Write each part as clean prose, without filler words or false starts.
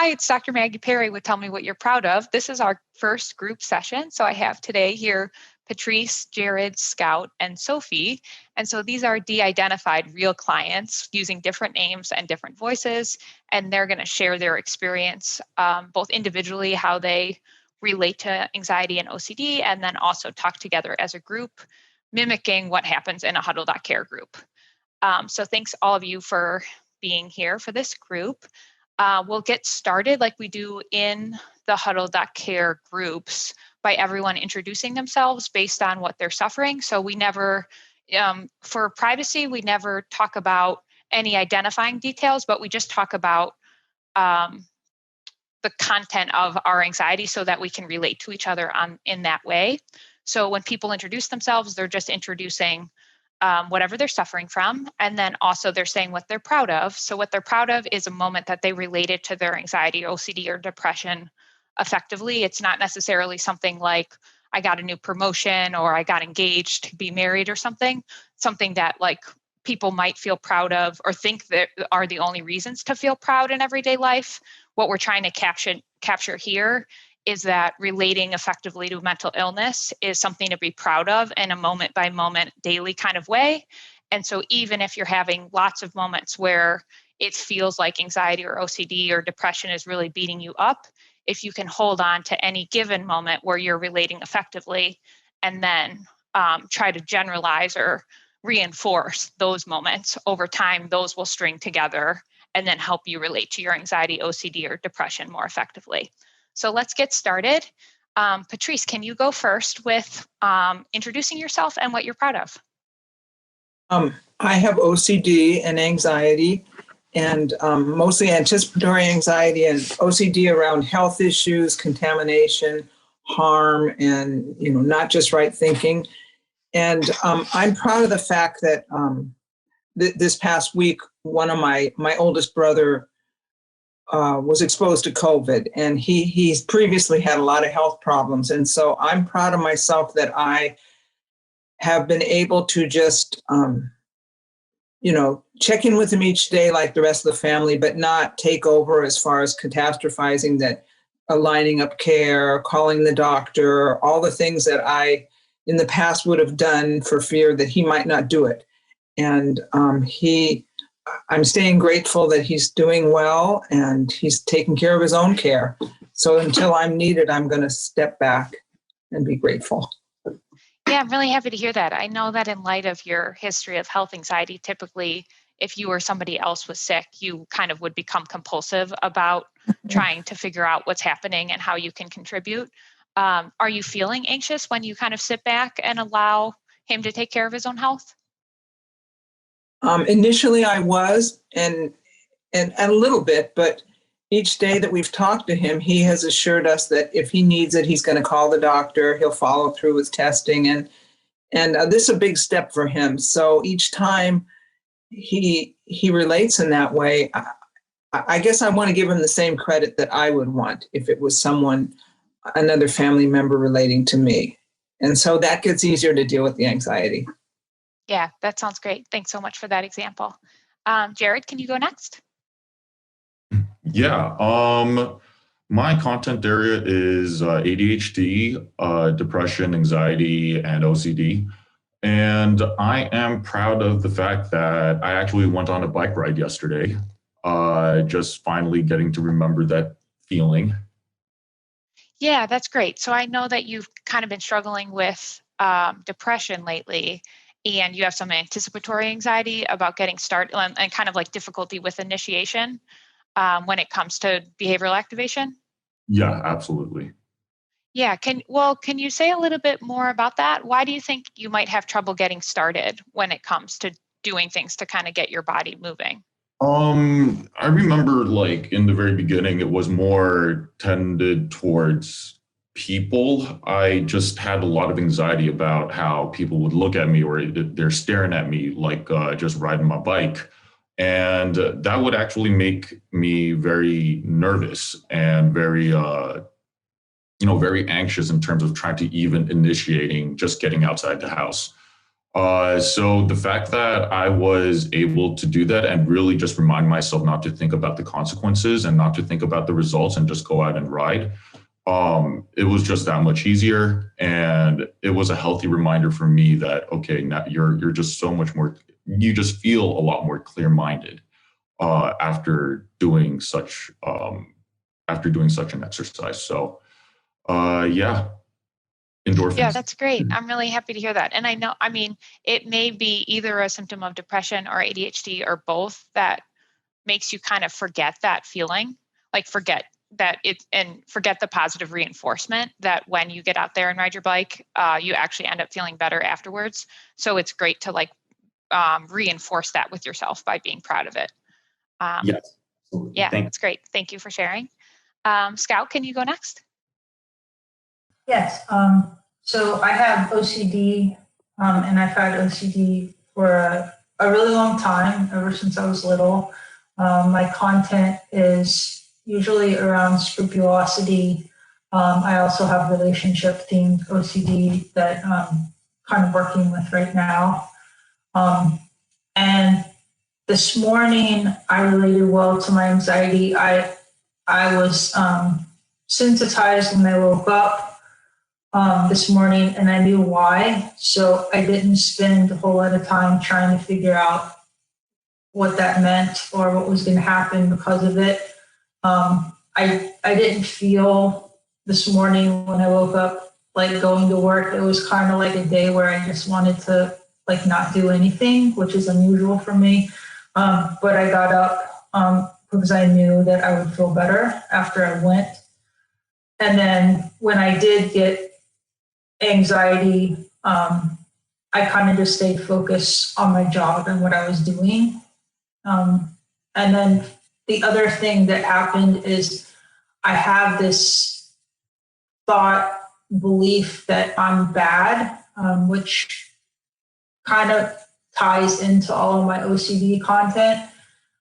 Hi, it's Dr. Maggie Perry with Tell Me What You're Proud Of. This is our first group session. So I have today here Patrice, Jared, Scout, and Sophie. And so these are de-identified real clients using different names and different voices. And they're going to share their experience, both individually, how they relate to anxiety and OCD, and then also talk together as a group, mimicking what happens in a huddle.care group. So thanks all of you for being here for this group. We'll get started like we do in the huddle.care groups by everyone introducing themselves based on what they're suffering. So we never, for privacy, we never talk about any identifying details, but we just talk about the content of our anxiety so that we can relate to each other in that way. So when people introduce themselves, they're just introducing whatever they're suffering from. And then also they're saying what they're proud of. So what they're proud of is a moment that they related to their anxiety, OCD, or depression effectively. It's not necessarily something like I got a new promotion or I got engaged to be married or something that like people might feel proud of or think that are the only reasons to feel proud in everyday life. What we're trying to capture here is that relating effectively to mental illness is something to be proud of in a moment by moment daily kind of way. And so even if you're having lots of moments where it feels like anxiety or OCD or depression is really beating you up, if you can hold on to any given moment where you're relating effectively and then try to generalize or reinforce those moments over time, those will string together and then help you relate to your anxiety, OCD, or depression more effectively. So let's get started. Patrice, can you go first with introducing yourself and what you're proud of? I have OCD and anxiety, and mostly anticipatory anxiety and OCD around health issues, contamination, harm, and not just right thinking. And I'm proud of the fact that this past week, one of my oldest brother was exposed to COVID, and he's previously had a lot of health problems. And so I'm proud of myself that I have been able to just, check in with him each day like the rest of the family, but not take over as far as catastrophizing, that lining up care, calling the doctor, all the things that I in the past would have done for fear that he might not do it. And I'm staying grateful that he's doing well and he's taking care of his own care. So until I'm needed, I'm going to step back and be grateful. Yeah, I'm really happy to hear that. I know that in light of your history of health anxiety, typically, if you or somebody else was sick, you kind of would become compulsive about trying to figure out what's happening and how you can contribute. Are you feeling anxious when you kind of sit back and allow him to take care of his own health? Initially I was, and a little bit, but each day that we've talked to him, he has assured us that if he needs it, he's going to call the doctor. He'll follow through with testing, and this is a big step for him. So each time he relates in that way, I guess I want to give him the same credit that I would want if it was another family member relating to me. And so that gets easier to deal with the anxiety. Yeah, that sounds great. Thanks so much for that example. Jared, can you go next? Yeah, my content area is ADHD, depression, anxiety, and OCD. And I am proud of the fact that I actually went on a bike ride yesterday, just finally getting to remember that feeling. Yeah, that's great. So I know that you've kind of been struggling with depression lately, and you have some anticipatory anxiety about getting started and kind of like difficulty with initiation when it comes to behavioral activation? Yeah, absolutely. Yeah, can you say a little bit more about that? Why do you think you might have trouble getting started when it comes to doing things to kind of get your body moving? I remember like in the very beginning, it was more tended towards people. I just had a lot of anxiety about how people would look at me or they're staring at me like just riding my bike. And that would actually make me very nervous and very, very anxious in terms of trying to even initiating just getting outside the house. So the fact that I was able to do that and really just remind myself not to think about the consequences and not to think about the results and just go out and ride, it was just that much easier. And it was a healthy reminder for me that, okay, now you're just so much more, you just feel a lot more clear-minded after doing such an exercise. So yeah, endorphins. Yeah, that's great. I'm really happy to hear that. And I know, I mean, it may be either a symptom of depression or ADHD or both that makes you kind of forget that feeling, like forget that it and forget the positive reinforcement that when you get out there and ride your bike, you actually end up feeling better afterwards. So it's great to like reinforce that with yourself by being proud of it. Yes. Absolutely. Yeah, that's great. Thank you for sharing. Scout, can you go next? Yes. So I have OCD, and I've had OCD for a really long time, ever since I was little. My content is usually around scrupulosity. I also have relationship themed OCD that I'm kind of working with right now. And this morning I related well to my anxiety. I was sensitized when I woke up this morning, and I knew why. So I didn't spend a whole lot of time trying to figure out what that meant or what was going to happen because of it. I didn't feel this morning when I woke up like going to work. It was kind of like a day where I just wanted to like not do anything, which is unusual for me. But I got up because I knew that I would feel better after I went. And then when I did get anxiety, I kind of just stayed focused on my job and what I was doing. And then the other thing that happened is I have this thought belief that I'm bad, which kind of ties into all of my OCD content.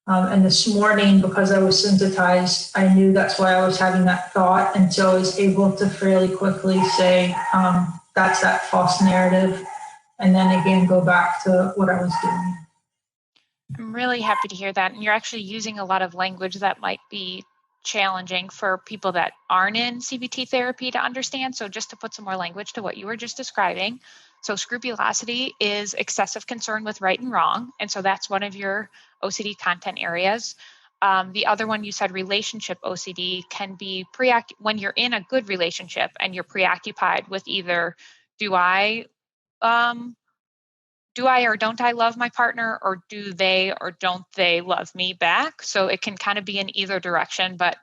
And this morning, because I was sensitized, I knew that's why I was having that thought. And so I was able to fairly quickly say, that's that false narrative. And then again, go back to what I was doing. I'm really happy to hear that. And you're actually using a lot of language that might be challenging for people that aren't in CBT therapy to understand. So just to put some more language to what you were just describing. So scrupulosity is excessive concern with right and wrong. And so that's one of your OCD content areas. The other one you said relationship OCD can be when you're in a good relationship and you're preoccupied with either do I or don't I love my partner, or do they or don't they love me back? So it can kind of be in either direction, but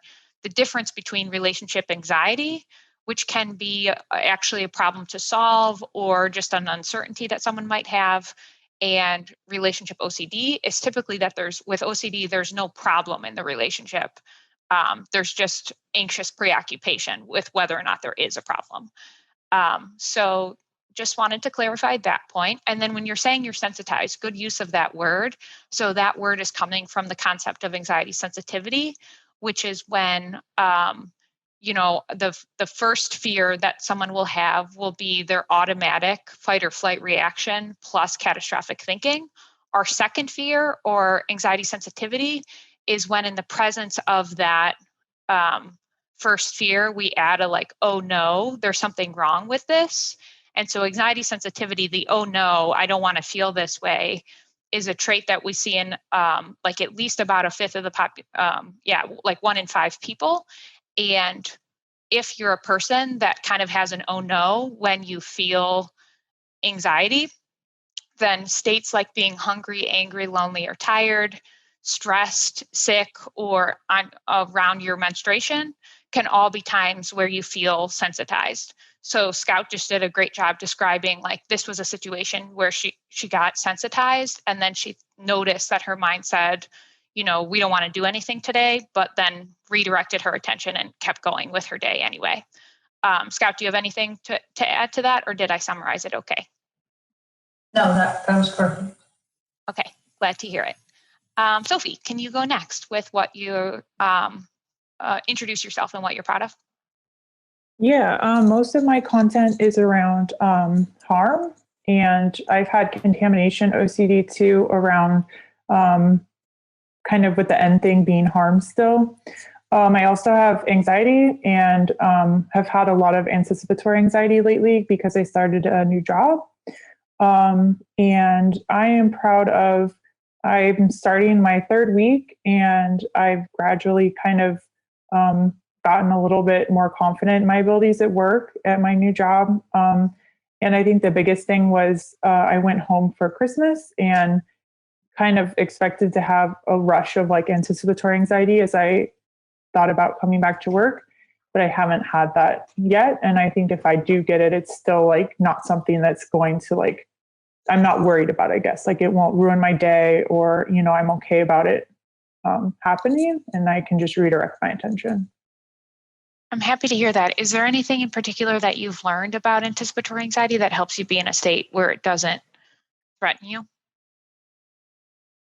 the difference between relationship anxiety, which can be actually a problem to solve or just an uncertainty that someone might have, and relationship OCD is typically that with OCD, there's no problem in the relationship. There's just anxious preoccupation with whether or not there is a problem. So just wanted to clarify that point. And then when you're saying you're sensitized, good use of that word. So that word is coming from the concept of anxiety sensitivity, which is when, the first fear that someone will have will be their automatic fight or flight reaction plus catastrophic thinking. Our second fear or anxiety sensitivity is when in the presence of that first fear, we add a like, oh no, there's something wrong with this. And so anxiety sensitivity, the oh no, I don't want to feel this way, is a trait that we see in like at least about a fifth of the like 1 in 5 people. And if you're a person that kind of has an oh no when you feel anxiety, then states like being hungry, angry, lonely, or tired, stressed, sick, or around your menstruation can all be times where you feel sensitized. So Scout just did a great job describing like this was a situation where she got sensitized, and then she noticed that her mind said, we don't want to do anything today, but then redirected her attention and kept going with her day anyway. Scout, do you have anything to add to that, or did I summarize it okay? No, that was perfect. Okay, glad to hear it. Sophie, can you go next with what you introduce yourself and what you're proud of? Yeah, most of my content is around harm And I've had contamination OCD too, around kind of with the end thing being harm still. I also have anxiety and have had a lot of anticipatory anxiety lately because I started a new job. And I am proud of, I'm starting my third week, and I've gradually kind of gotten a little bit more confident in my abilities at work at my new job. And I think the biggest thing was I went home for Christmas and kind of expected to have a rush of like anticipatory anxiety as I thought about coming back to work, but I haven't had that yet. And I think if I do get it, it's still like not something that's going to like, I'm not worried about, I guess, like it won't ruin my day, or, you know, I'm okay about it happening, and I can just redirect my attention. I'm happy to hear that. Is there anything in particular that you've learned about anticipatory anxiety that helps you be in a state where it doesn't threaten you?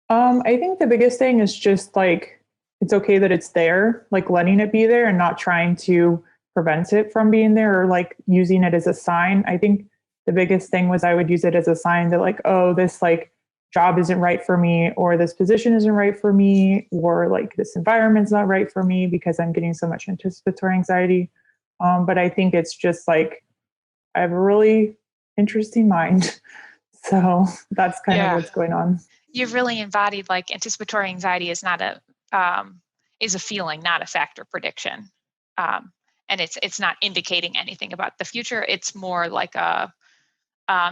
I think the biggest thing is just like, it's okay that it's there, like letting it be there and not trying to prevent it from being there, or like using it as a sign. I think the biggest thing was I would use it as a sign that like, oh, this like job isn't right for me, or this position isn't right for me, or like this environment's not right for me because I'm getting so much anticipatory anxiety. But I think it's just like, I have a really interesting mind. So that's kind of what's going on. You've really embodied like anticipatory anxiety is not a is a feeling, not a fact or prediction, and it's not indicating anything about the future. It's more like a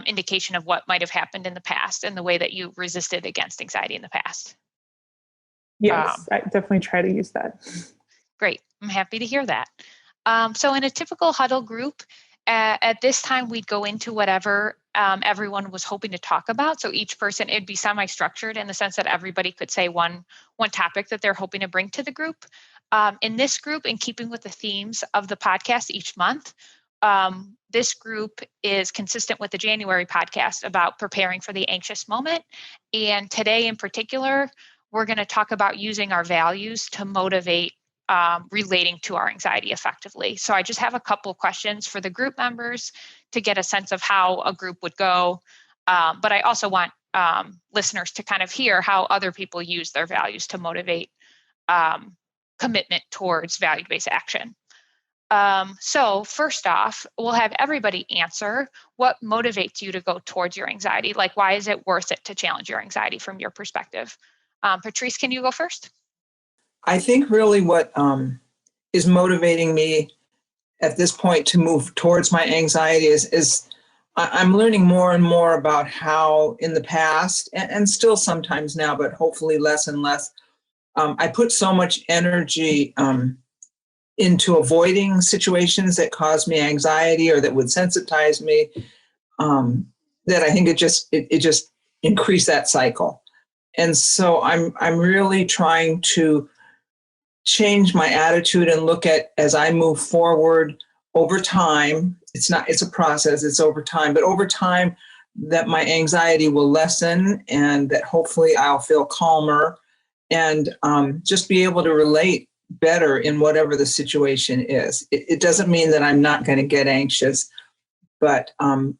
indication of what might have happened in the past and the way that you resisted against anxiety in the past. Yes, I definitely try to use that. Great, I'm happy to hear that. So in a typical huddle group, at this time, we'd go into whatever everyone was hoping to talk about. So each person, it'd be semi-structured in the sense that everybody could say one topic that they're hoping to bring to the group. In this group, in keeping with the themes of the podcast each month, this group is consistent with the January podcast about preparing for the anxious moment. And today in particular, we're going to talk about using our values to motivate relating to our anxiety effectively. So I just have a couple of questions for the group members to get a sense of how a group would go. But I also want listeners to kind of hear how other people use their values to motivate commitment towards value-based action. So first off, we'll have everybody answer what motivates you to go towards your anxiety. Like, why is it worth it to challenge your anxiety from your perspective? Patrice, can you go first? I think really what is motivating me at this point to move towards my anxiety is I'm learning more and more about how in the past, and still sometimes now, but hopefully less and less, I put so much energy into avoiding situations that cause me anxiety or that would sensitize me, that I think it just increased that cycle. And so I'm really trying to change my attitude and look at, as I move forward over time, it's a process, it's over time, but over time that my anxiety will lessen and that hopefully I'll feel calmer and just be able to relate better in whatever the situation is. It doesn't mean that I'm not going to get anxious, but I'm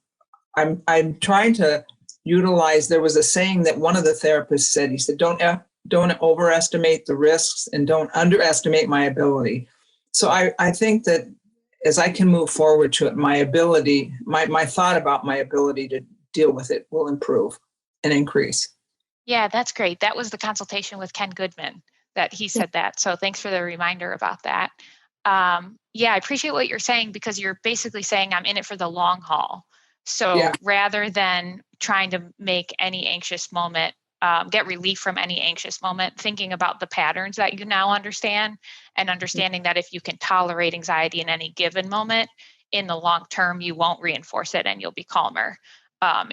trying to utilize, there was a saying that one of the therapists said, he said, don't overestimate the risks and don't underestimate my ability. So I think that as I can move forward to it, my ability, my thought about my ability to deal with it will improve and increase. Yeah, that's great. That was the consultation with Ken Goodman that he said that. So thanks for the reminder about that. Yeah, I appreciate what you're saying, because you're basically saying I'm in it for the long haul. So rather than trying to make any anxious moment, get relief from any anxious moment, thinking about the patterns that you now understand and understanding that if you can tolerate anxiety in any given moment, in the long term, you won't reinforce it and you'll be calmer,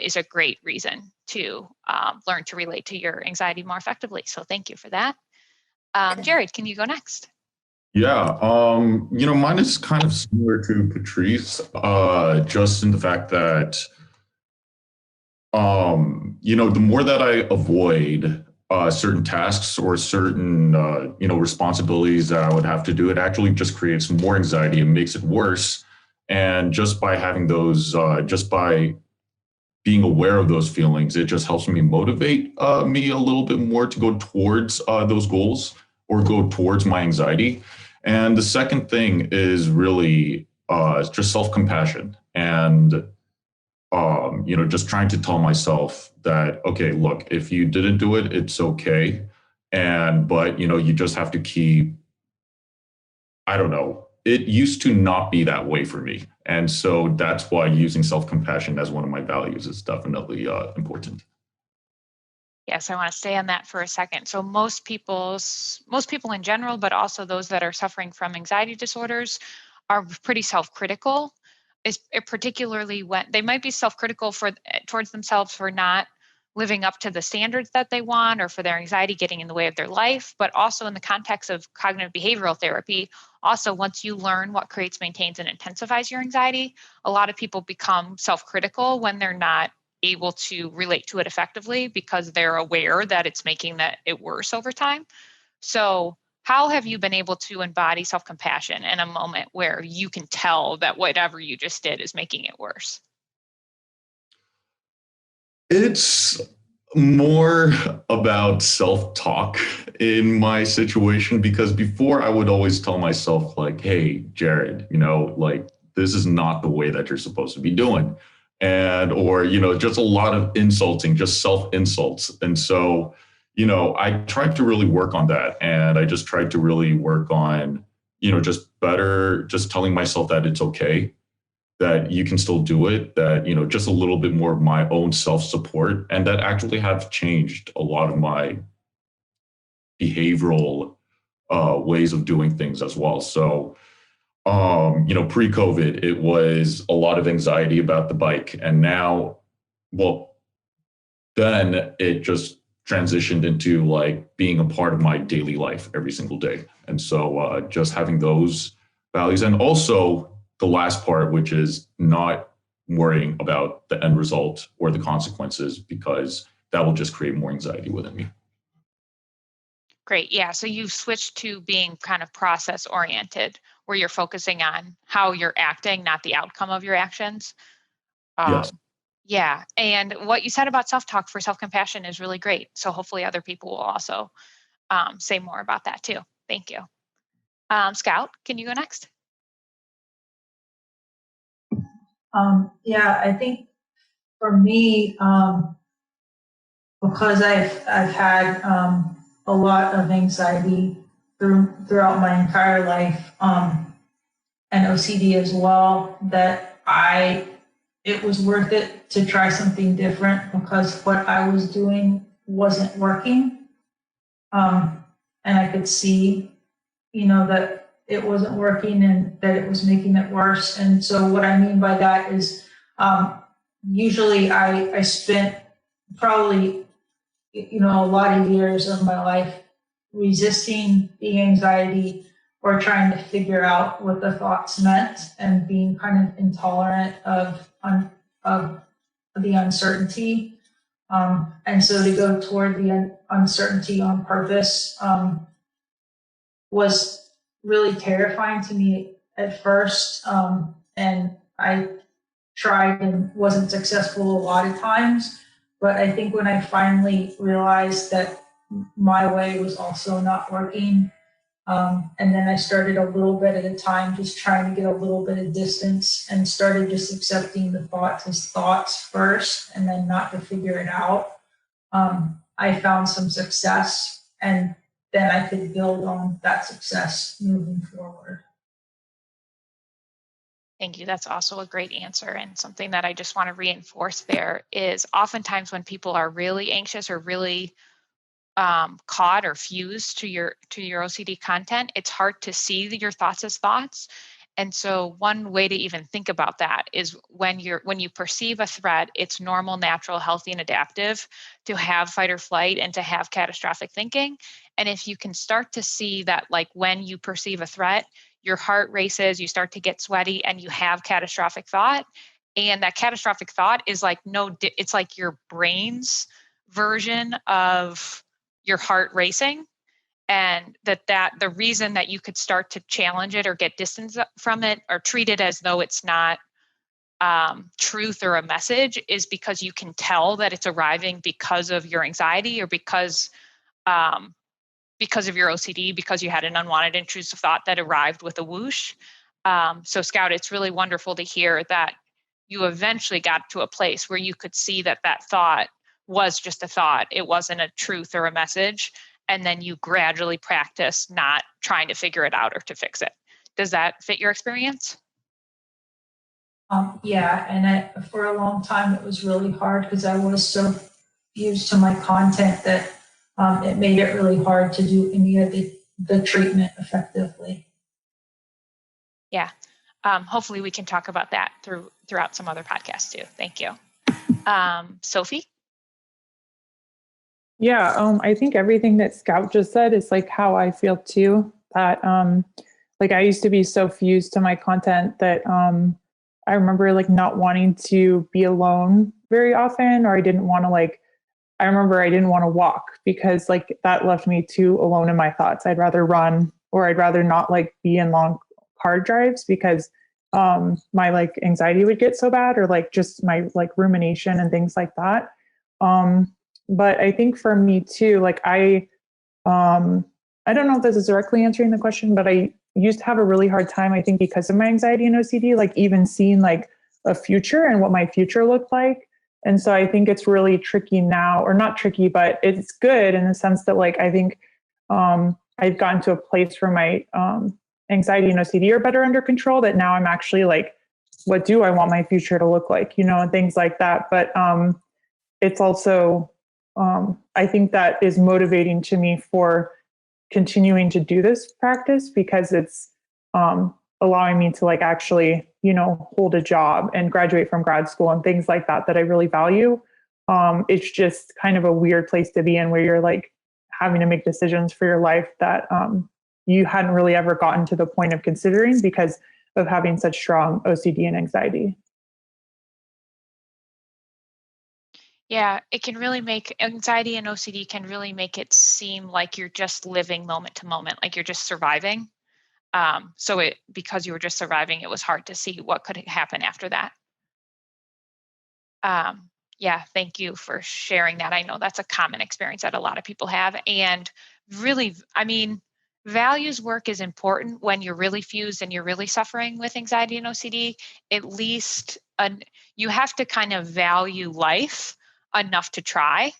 is a great reason to learn to relate to your anxiety more effectively. So thank you for that. Jared, can you go next? Yeah, mine is kind of similar to Patrice, just in the fact that, the more that I avoid certain tasks or certain, responsibilities that I would have to do, it actually just creates more anxiety and makes it worse. And just by having those, just by being aware of those feelings, it just helps me motivate me a little bit more to go towards those goals or go towards my anxiety. And the second thing is really just self-compassion and, just trying to tell myself that, okay, look, if you didn't do it, it's okay. But you just have to keep, I don't know, it used to not be that way for me. And so that's why using self-compassion as one of my values is definitely important. Yes, I want to stay on that for a second. So most people in general, but also those that are suffering from anxiety disorders, are pretty self-critical. Particularly when they might be self-critical towards themselves for not living up to the standards that they want, or for their anxiety getting in the way of their life, but also in the context of cognitive behavioral therapy. Also, once you learn what creates, maintains, and intensifies your anxiety, a lot of people become self-critical when they're not able to relate to it effectively because they're aware that it's making it worse over time. So how have you been able to embody self-compassion in a moment where you can tell that whatever you just did is making it worse? It's more about self-talk in my situation, because before I would always tell myself like, hey, Jared, like this is not the way that you're supposed to be doing. Or just a lot of insulting, just self-insults. And so, I tried to really work on that. And I just tried to really work on, just telling myself that it's okay, that you can still do it, that, just a little bit more of my own self-support. And that actually have changed a lot of my behavioral ways of doing things as well. So, pre-COVID, it was a lot of anxiety about the bike. And now, then it just transitioned into like being a part of my daily life every single day. And so just having those values, and also the last part, which is not worrying about the end result or the consequences, because that will just create more anxiety within me. Great. Yeah. So you've switched to being kind of process oriented, where you're focusing on how you're acting, not the outcome of your actions. Yes. Yeah. And what you said about self-talk for self-compassion is really great. So hopefully other people will also say more about that too. Thank you. Scout, can you go next? Yeah, I think for me, because I've had a lot of anxiety throughout my entire life, and OCD as well, that it was worth it to try something different, because what I was doing wasn't working, and I could see, that it wasn't working and that it was making it worse. And so what I mean by that is, usually I spent probably, a lot of years of my life resisting the anxiety or trying to figure out what the thoughts meant, and being kind of intolerant of the uncertainty. And so to go toward the uncertainty on purpose was really terrifying to me at first. And I tried and wasn't successful a lot of times. But I think when I finally realized that my way was also not working, and then I started a little bit at a time, just trying to get a little bit of distance, and started just accepting the thoughts as thoughts first, and then not to figure it out. I found some success, and then I could build on that success moving forward. Thank you. That's also a great answer. And something that I just want to reinforce there is oftentimes when people are really anxious or really caught or fused to your OCD content, it's hard to see your thoughts as thoughts. And so one way to even think about that is when you perceive a threat, it's normal, natural, healthy, and adaptive to have fight or flight and to have catastrophic thinking. And if you can start to see that, like when you perceive a threat, your heart races, you start to get sweaty, and you have catastrophic thought. And that catastrophic thought is like it's like your brain's version of your heart racing. And that the reason that you could start to challenge it or get distance from it or treat it as though it's not truth or a message is because you can tell that it's arriving because of your anxiety or because of your OCD, because you had an unwanted intrusive thought that arrived with a whoosh. So Scout, it's really wonderful to hear that you eventually got to a place where you could see that that thought was just a thought. It wasn't a truth or a message. And then you gradually practice not trying to figure it out or to fix it. Does that fit your experience? Yeah, and for a long time it was really hard because I was so used to my content that it made it really hard to do any of the treatment effectively. Yeah. Hopefully we can talk about that throughout some other podcasts too. Thank you. Sophie? Yeah, I think everything that Scout just said is like how I feel too. That like I used to be so fused to my content that I remember like not wanting to be alone very often, or I didn't want to I remember I didn't want to walk because like that left me too alone in my thoughts. I'd rather run, or I'd rather not like be in long car drives because my like anxiety would get so bad, or like just my like rumination and things like that. But I think for me too, like I don't know if this is directly answering the question, but I used to have a really hard time, I think, because of my anxiety and OCD, like even seeing like a future and what my future looked like. And so I think it's really tricky now, or not tricky, but it's good in the sense that like I think I've gotten to a place where my anxiety and OCD are better under control, that now I'm actually like, what do I want my future to look like, and things like that. But it's also, I think that is motivating to me for continuing to do this practice, because it's allowing me to like actually, hold a job and graduate from grad school and things like that I really value. It's just kind of a weird place to be in, where you're like having to make decisions for your life that you hadn't really ever gotten to the point of considering because of having such strong OCD and anxiety. Yeah, it can really make anxiety and OCD can really make it seem like you're just living moment to moment, like you're just surviving. Because you were just surviving, it was hard to see what could happen after that. Yeah, thank you for sharing that. I know that's a common experience that a lot of people have. And really, I mean, values work is important when you're really fused and you're really suffering with anxiety and OCD. At least you have to kind of value life enough to try.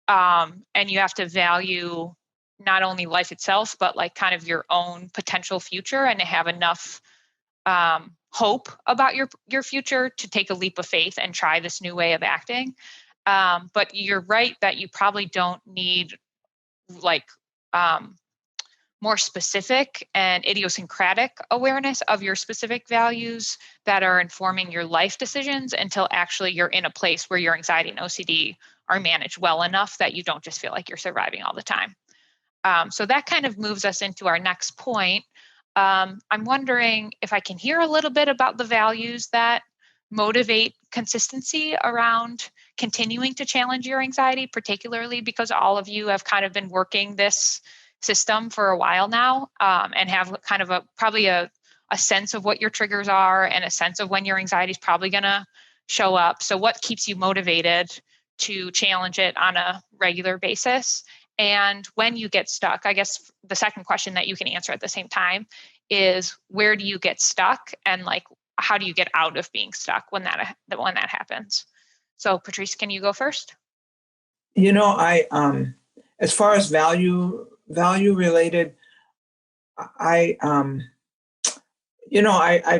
And you have to value not only life itself, but like kind of your own potential future, and to have enough hope about your future to take a leap of faith and try this new way of acting. But you're right that you probably don't need like more specific and idiosyncratic awareness of your specific values that are informing your life decisions until actually you're in a place where your anxiety and OCD are managed well enough that you don't just feel like you're surviving all the time. So that kind of moves us into our next point. I'm wondering if I can hear a little bit about the values that motivate consistency around continuing to challenge your anxiety, particularly because all of you have kind of been working this system for a while now, and have kind of probably a sense of what your triggers are and a sense of when your anxiety is probably going to show up. So what keeps you motivated to challenge it on a regular basis? And when you get stuck, I guess the second question that you can answer at the same time is, where do you get stuck, and like how do you get out of being stuck when that happens? So Patrice, can you go first? I as far as value related, I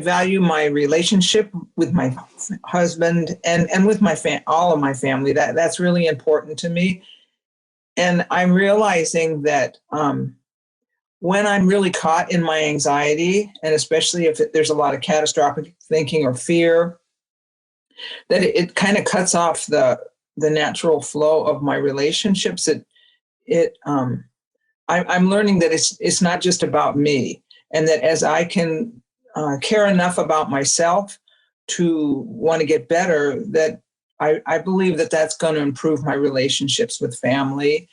value my relationship with my husband and with my all of my family. That's really important to me. And I'm realizing that when I'm really caught in my anxiety, and especially if there's a lot of catastrophic thinking or fear, that it kind of cuts off the natural flow of my relationships. I'm learning that it's not just about me, and that as I can care enough about myself to want to get better, that I believe that that's going to improve my relationships with family.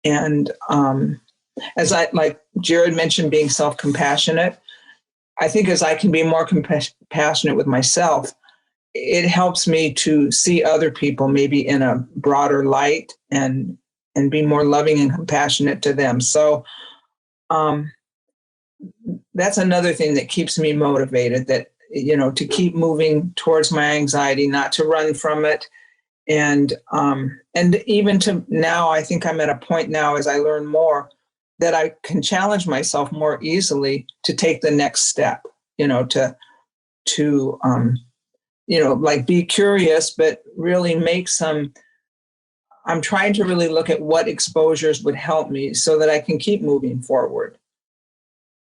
And as like Jared mentioned, being self-compassionate, I think as I can be more compassionate with myself, it helps me to see other people maybe in a broader light and be more loving and compassionate to them. So that's another thing that keeps me motivated, that, to keep moving towards my anxiety, not to run from it. And even to now, I think I'm at a point now, as I learn more, that I can challenge myself more easily to take the next step, to like be curious, but really make I'm trying to really look at what exposures would help me so that I can keep moving forward,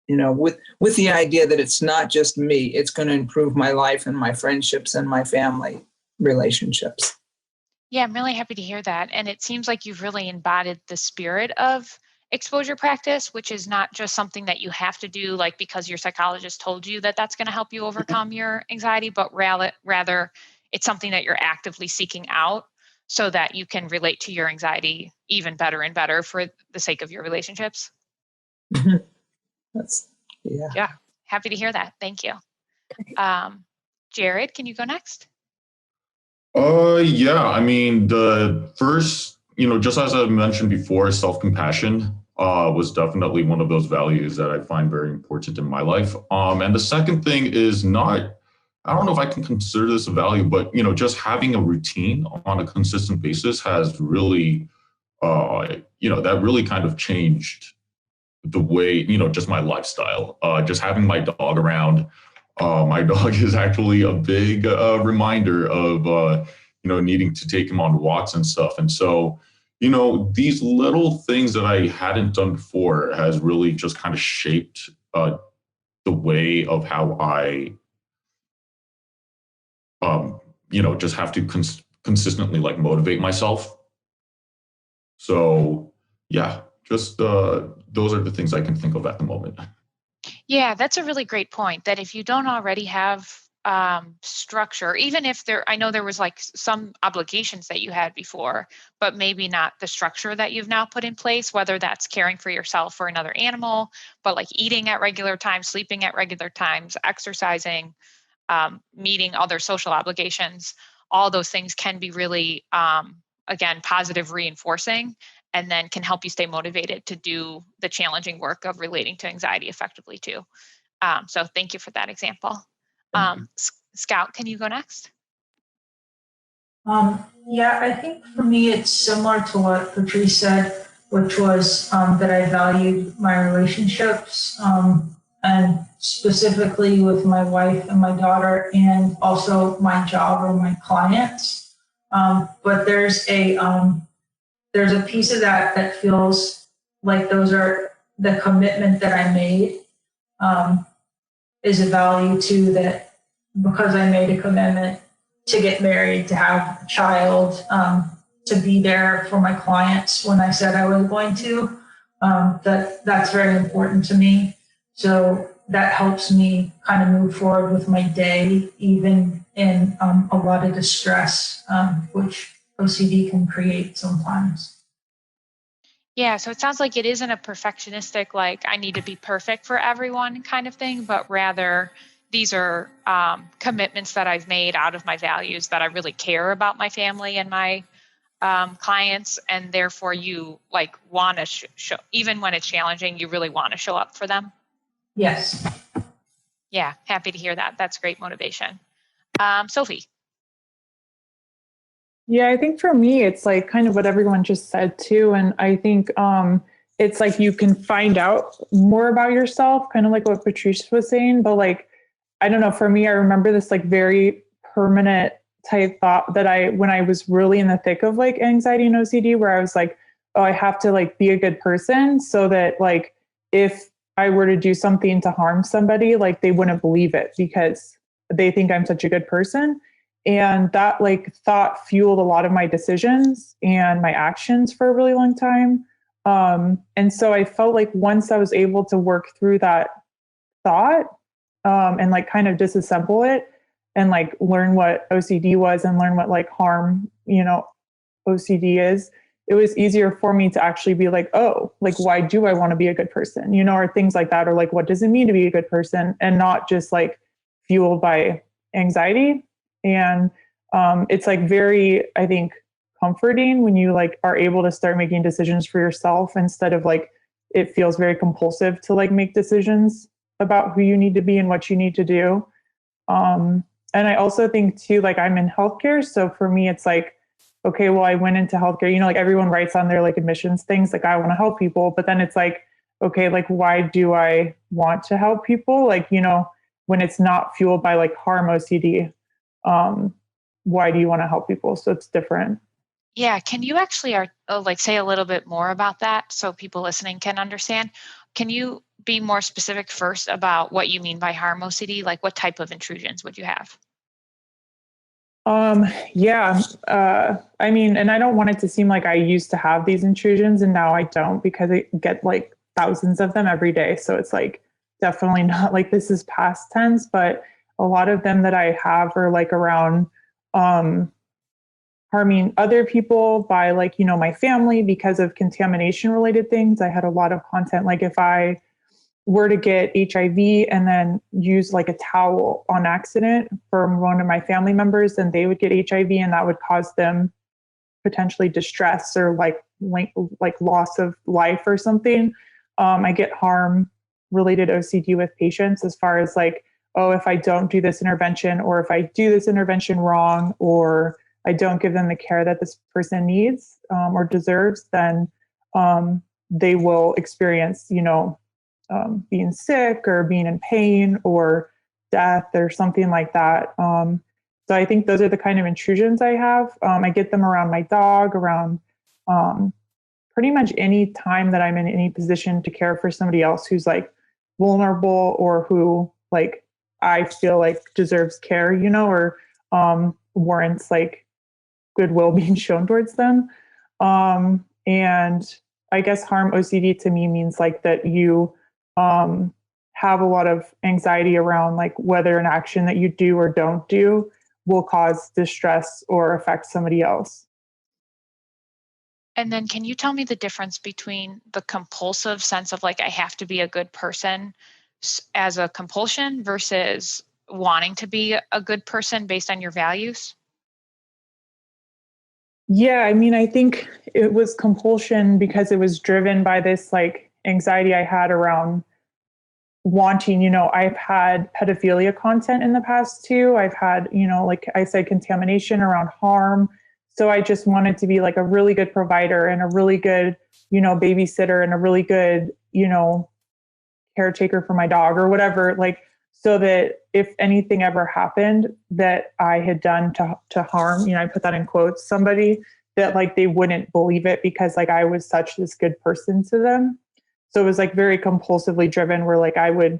with the idea that it's not just me, it's going to improve my life and my friendships and my family relationships. Yeah, I'm really happy to hear that. And it seems like you've really embodied the spirit of exposure practice, which is not just something that you have to do like because your psychologist told you that that's going to help you overcome your anxiety, but rather it's something that you're actively seeking out so that you can relate to your anxiety even better and better for the sake of your relationships. Yeah. Happy to hear that. Thank you. Jared, can you go next? Yeah, I mean, the first, just as I mentioned before, self-compassion was definitely one of those values that I find very important in my life. And the second thing is I don't know if I can consider this a value, but, just having a routine on a consistent basis has really, that really kind of changed the way, just my lifestyle, just having my dog around. My dog is actually a big reminder of, needing to take him on walks and stuff. And so, these little things that I hadn't done before has really just kind of shaped the way of how I, just have to consistently like motivate myself. So yeah, just those are the things I can think of at the moment. Yeah, that's a really great point, that if you don't already have structure, even if I know there was like some obligations that you had before, but maybe not the structure that you've now put in place, whether that's caring for yourself or another animal, but like eating at regular times, sleeping at regular times, exercising, meeting other social obligations, all those things can be really, again, positive reinforcing, and then can help you stay motivated to do the challenging work of relating to anxiety effectively too. So thank you for that example. Scout, can you go next? Yeah, I think for me, it's similar to what Patrice said, which was that I valued my relationships, and specifically with my wife and my daughter, and also my job or my clients. But there's a piece of that feels like those are the commitment that I made, is a value too, that because I made a commitment to get married, to have a child, to be there for my clients when I said I was going to, that's very important to me. So that helps me kind of move forward with my day, even in a lot of distress, which OCD can create sometimes. Yeah, so it sounds like it isn't a perfectionistic, like I need to be perfect for everyone kind of thing, but rather these are commitments that I've made out of my values, that I really care about my family and my clients, and therefore you like want to show, even when it's challenging, you really want to show up for them. Yes. Yeah, happy to hear that. That's great motivation. Sophie. Yeah, I think for me, it's like kind of what everyone just said too. And I think it's like you can find out more about yourself, kind of like what Patrice was saying. But like, I don't know, for me, I remember this like very permanent type thought that when I was really in the thick of like anxiety and OCD, where I was like, oh, I have to like be a good person so that like if I were to do something to harm somebody, like they wouldn't believe it because they think I'm such a good person. And that like thought fueled a lot of my decisions and my actions for a really long time. And so I felt like once I was able to work through that thought and like kind of disassemble it and like learn what OCD was and learn what like harm, OCD is, it was easier for me to actually be like, oh, like, why do I want to be a good person? Or things like that, or like, what does it mean to be a good person? And not just like fueled by anxiety. And it's like very, I think, comforting when you like are able to start making decisions for yourself instead of like it feels very compulsive to like make decisions about who you need to be and what you need to do. And I also think too, like I'm in healthcare. So for me, it's like, okay, well, I went into healthcare, you know, like everyone writes on their like admissions things, like I want to help people, but then it's like, okay, like why do I want to help people? Like, you know, when it's not fueled by like harm OCD, why do you want to help people? So it's different. Yeah, can you actually like say a little bit more about that so people listening can understand? Can you be more specific first about what you mean by harm OCD? Like what type of intrusions would you have? Yeah. I mean, and I don't want it to seem like I used to have these intrusions and now I don't because I get like thousands of them every day. So it's like definitely not like this is past tense, but a lot of them that I have are like around harming other people by like, you know, my family because of contamination related things. I had a lot of content like if I were to get HIV and then use like a towel on accident from one of my family members, then they would get HIV and that would cause them potentially distress or like loss of life or something. I get harm related OCD with patients as far as like, oh, if I don't do this intervention or if I do this intervention wrong or I don't give them the care that this person needs or deserves, then they will experience, you know, being sick or being in pain or death or something like that. So I think those are the kind of intrusions I have. I get them around my dog, around pretty much any time that I'm in any position to care for somebody else who's like vulnerable or who like I feel like deserves care, you know, or warrants like goodwill being shown towards them. And I guess harm OCD to me means like that you have a lot of anxiety around like whether an action that you do or don't do will cause distress or affect somebody else. And then can you tell me the difference between the compulsive sense of like, I have to be a good person as a compulsion versus wanting to be a good person based on your values? Yeah, I mean, I think it was compulsion because it was driven by this like anxiety I had around wanting, you know, I've had pedophilia content in the past too. I've had, you know, like I said, contamination around harm. So I just wanted to be like a really good provider and a really good, you know, babysitter and a really good, you know, caretaker for my dog or whatever, like so that if anything ever happened that I had done to harm, you know, I put that in quotes, somebody, that like they wouldn't believe it because like I was such this good person to them. So it was like very compulsively driven where like I would,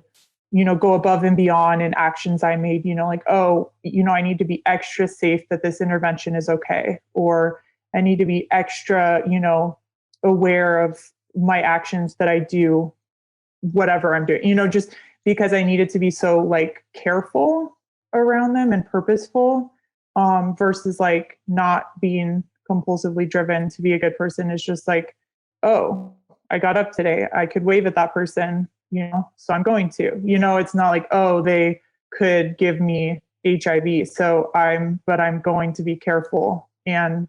you know, go above and beyond in actions I made, you know, like, oh, you know, I need to be extra safe that this intervention is okay. Or I need to be extra, you know, aware of my actions that I do, whatever I'm doing, you know, just because I needed to be so like careful around them and purposeful versus like not being compulsively driven to be a good person is just like, oh, I got up today. I could wave at that person, you know, so I'm going to, you know, it's not like, oh, they could give me HIV. So I'm going to be careful and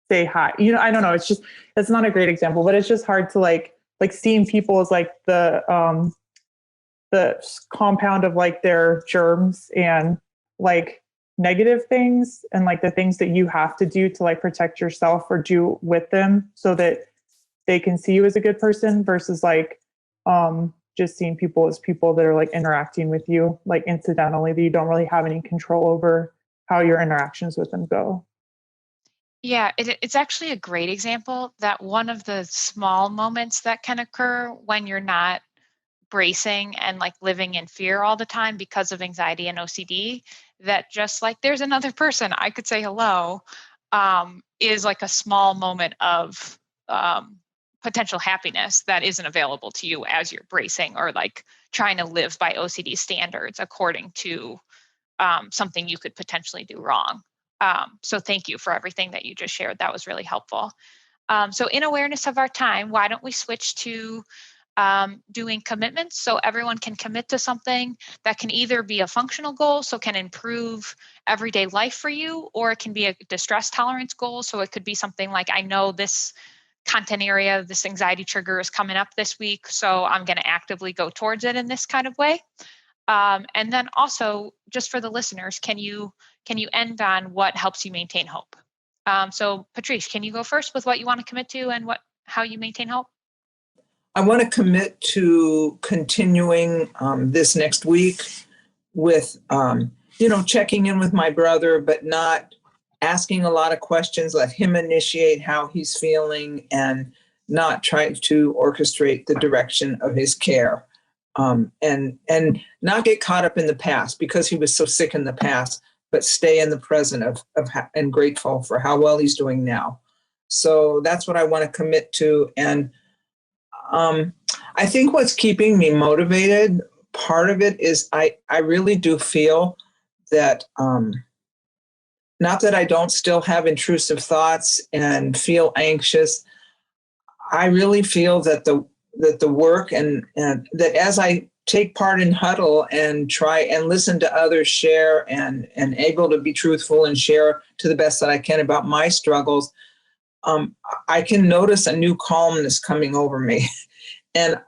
say hi. You know, I don't know. It's just, that's not a great example, but it's just hard to like seeing people as like the compound of like their germs and like negative things and like the things that you have to do to like protect yourself or do with them so that they can see you as a good person versus like just seeing people as people that are like interacting with you like incidentally, that you don't really have any control over how your interactions with them go. Yeah, it's actually a great example that one of the small moments that can occur when you're not bracing and like living in fear all the time because of anxiety and OCD, that just like there's another person I could say hello, is like a small moment of potential happiness that isn't available to you as you're bracing or like trying to live by OCD standards according to something you could potentially do wrong. So thank you for everything that you just shared. That was really helpful. So in awareness of our time, why don't we switch to doing commitments. So everyone can commit to something that can either be a functional goal, so can improve everyday life for you, or it can be a distress tolerance goal. So it could be something like, I know this content area, this anxiety trigger is coming up this week, so I'm going to actively go towards it in this kind of way. And then also, just for the listeners, can you end on what helps you maintain hope? So Patrice, can you go first with what you want to commit to and how you maintain hope? I want to commit to continuing this next week with, checking in with my brother, but not asking a lot of questions. Let him initiate how he's feeling and not try to orchestrate the direction of his care. And not get caught up in the past because he was so sick in the past, but stay in the present and grateful for how well he's doing now. So that's what I want to commit to. And I think what's keeping me motivated, part of it is I really do feel that, not that I don't still have intrusive thoughts and feel anxious. I really feel that the work and that as I take part in huddle and try and listen to others share and able to be truthful and share to the best that I can about my struggles, I can notice a new calmness coming over me. And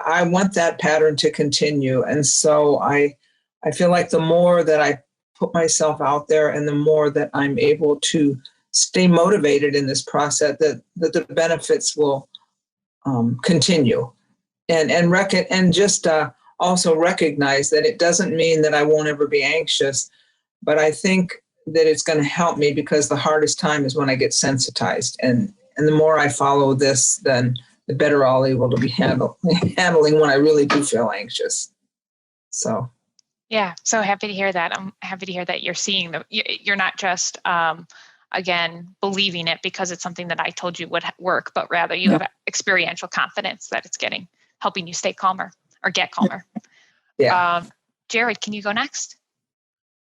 I want that pattern to continue. And so I feel like the more that I put myself out there and the more that I'm able to stay motivated in this process, that the benefits will continue. And just also recognize that it doesn't mean that I won't ever be anxious, but I think that it's going to help me because the hardest time is when I get sensitized. And the more I follow this, then the better I'll able to be handling when I really do feel anxious. So. Yeah, so happy to hear that. I'm happy to hear that you're seeing you're not just, again, believing it because it's something that I told you would work, but rather you have experiential confidence that it's helping you stay calmer or get calmer. Yeah. Jared, can you go next?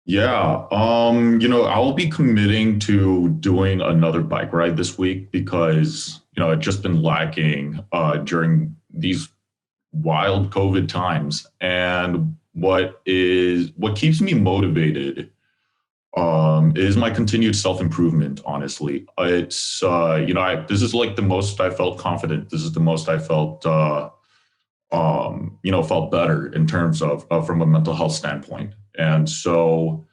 Yeah. I'll be committing to doing another bike ride this week because, I've just been lacking during these wild COVID times. And what keeps me motivated is my continued self-improvement, honestly. It's, this is like the most I felt confident. This is the most I felt, felt better in terms of from a mental health standpoint. And so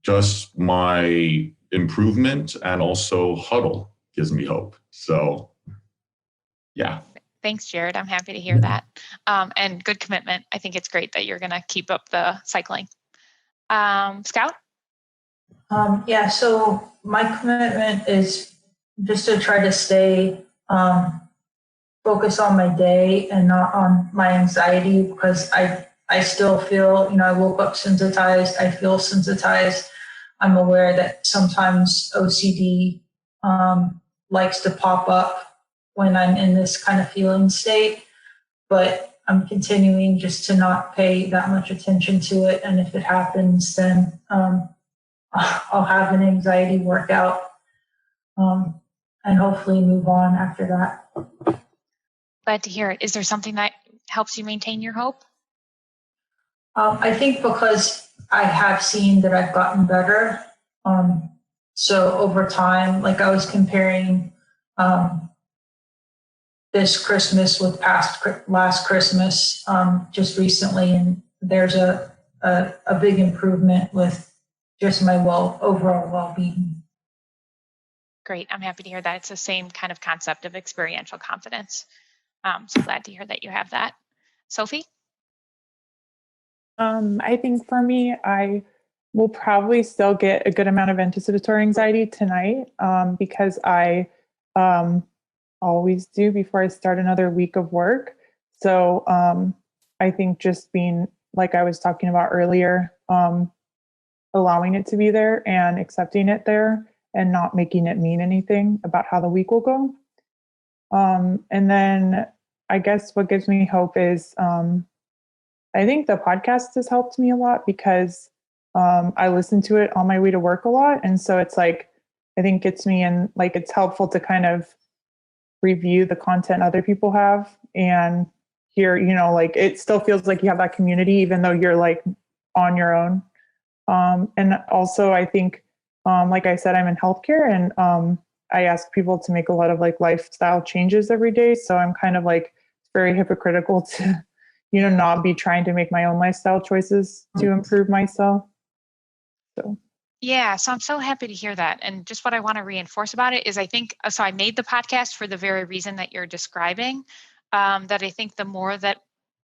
just my improvement and also huddle gives me hope. So, yeah. Thanks, Jared. I'm happy to hear that. And good commitment. I think it's great that you're going to keep up the cycling. Scout? So my commitment is just to try to stay focused on my day and not on my anxiety because I still feel, I woke up sensitized. I feel sensitized. I'm aware that sometimes OCD likes to pop up when I'm in this kind of feeling state, but I'm continuing just to not pay that much attention to it. And if it happens, then I'll have an anxiety workout and hopefully move on after that. Glad to hear it. Is there something that helps you maintain your hope? I think because I have seen that I've gotten better. So over time, like I was comparing this Christmas with last Christmas just recently, and there's a big improvement with just my overall well-being. Great. I'm happy to hear that. It's the same kind of concept of experiential confidence. So glad to hear that you have that. Sophie? I think for me, I will probably still get a good amount of anticipatory anxiety tonight because I always do before I start another week of work. So I think just being, like I was talking about earlier, allowing it to be there and accepting it there and not making it mean anything about how the week will go. And then I guess what gives me hope is I think the podcast has helped me a lot because I listen to it on my way to work a lot. And so it's like, I think gets me in, like, it's helpful to kind of review the content other people have and hear, like it still feels like you have that community, even though you're like on your own. And also I think, like I said, I'm in healthcare, and I ask people to make a lot of like lifestyle changes every day. So I'm kind of like very hypocritical to, not be trying to make my own lifestyle choices to improve myself. So. Yeah, so I'm so happy to hear that. And just what I want to reinforce about it is I think, so I made the podcast for the very reason that you're describing, that I think the more that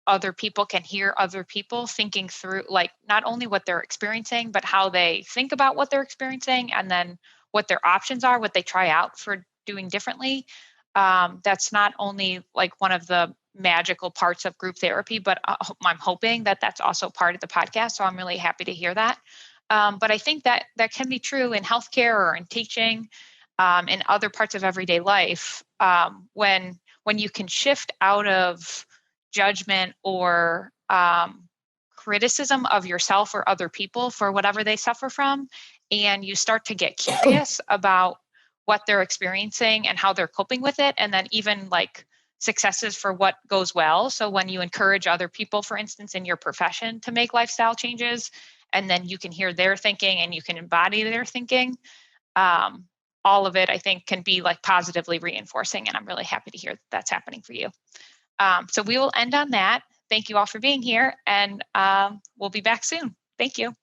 other people can hear other people thinking through, like not only what they're experiencing, but how they think about what they're experiencing, and then what their options are, what they try out for doing differently. That's not only like one of the magical parts of group therapy, but I'm hoping that that's also part of the podcast. So I'm really happy to hear that. But I think that that can be true in healthcare or in teaching, in other parts of everyday life, when you can shift out of judgment or criticism of yourself or other people for whatever they suffer from, and you start to get curious about what they're experiencing and how they're coping with it, and then even like successes for what goes well. So when you encourage other people, for instance, in your profession to make lifestyle changes, and then you can hear their thinking and you can embody their thinking, all of it, I think, can be like positively reinforcing. And I'm really happy to hear that that's happening for you. So we will end on that. Thank you all for being here, and we'll be back soon. Thank you.